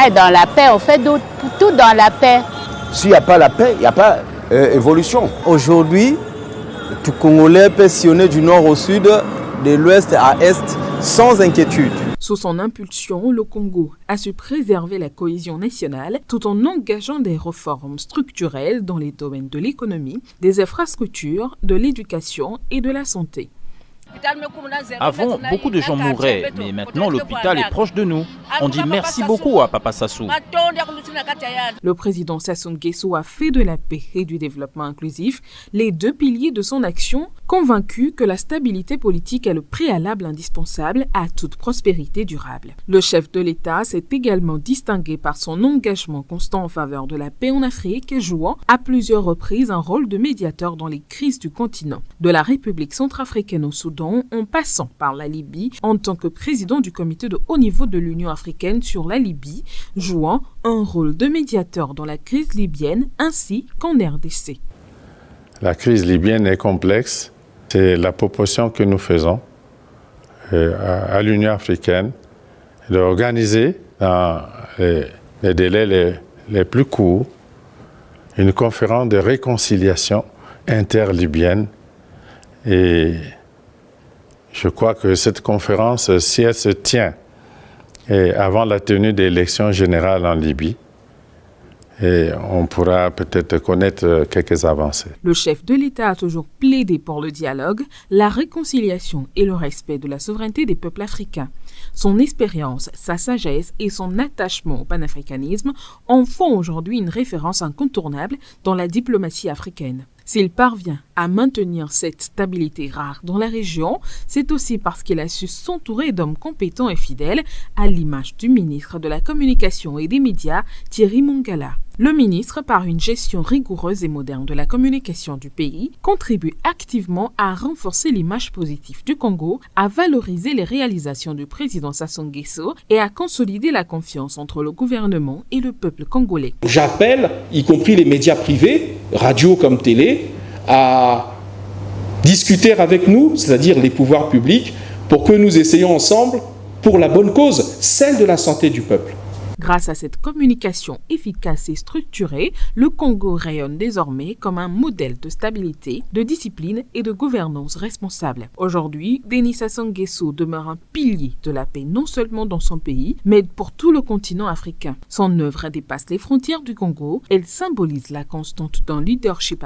Dans la paix, on fait tout dans la paix. S'il n'y a pas la paix, il n'y a pas évolution. Aujourd'hui, tout Congolais peut sillonner du nord au sud, de l'ouest à est, sans inquiétude. Sous son impulsion, le Congo a su préserver la cohésion nationale tout en engageant des réformes structurelles dans les domaines de l'économie, des infrastructures, de l'éducation et de la santé. Avant, beaucoup de gens mouraient, mais maintenant l'hôpital est proche de nous. On dit merci beaucoup à Papa Sassou. Le président Sassou Nguesso a fait de la paix et du développement inclusif les deux piliers de son action, convaincu que la stabilité politique est le préalable indispensable à toute prospérité durable. Le chef de l'État s'est également distingué par son engagement constant en faveur de la paix en Afrique, jouant à plusieurs reprises un rôle de médiateur dans les crises du continent, de la République centrafricaine au Soudan, en passant par la Libye en tant que président du comité de haut niveau de l'Union africaine sur la Libye, jouant un rôle de médiateur dans la crise libyenne ainsi qu'en RDC. La crise libyenne est complexe. C'est la proposition que nous faisons à l'Union africaine d'organiser dans les délais les plus courts une conférence de réconciliation interlibyenne. Et je crois que cette conférence, si elle se tient avant la tenue des élections générales en Libye, on pourra peut-être connaître quelques avancées. Le chef de l'État a toujours plaidé pour le dialogue, la réconciliation et le respect de la souveraineté des peuples africains. Son expérience, sa sagesse et son attachement au panafricanisme en font aujourd'hui une référence incontournable dans la diplomatie africaine. S'il parvient à maintenir cette stabilité rare dans la région, c'est aussi parce qu'il a su s'entourer d'hommes compétents et fidèles, à l'image du ministre de la Communication et des Médias, Thierry Mongala. Le ministre, par une gestion rigoureuse et moderne de la communication du pays, contribue activement à renforcer l'image positive du Congo, à valoriser les réalisations du président Sassou Nguesso et à consolider la confiance entre le gouvernement et le peuple congolais. J'appelle, y compris les médias privés, radio comme télé, à discuter avec nous, c'est-à-dire les pouvoirs publics, pour que nous essayions ensemble pour la bonne cause, celle de la santé du peuple. Grâce à cette communication efficace et structurée, le Congo rayonne désormais comme un modèle de stabilité, de discipline et de gouvernance responsable. Aujourd'hui, Denis Sassou Nguesso demeure un pilier de la paix non seulement dans son pays, mais pour tout le continent africain. Son œuvre dépasse les frontières du Congo, elle symbolise la constante d'un leadership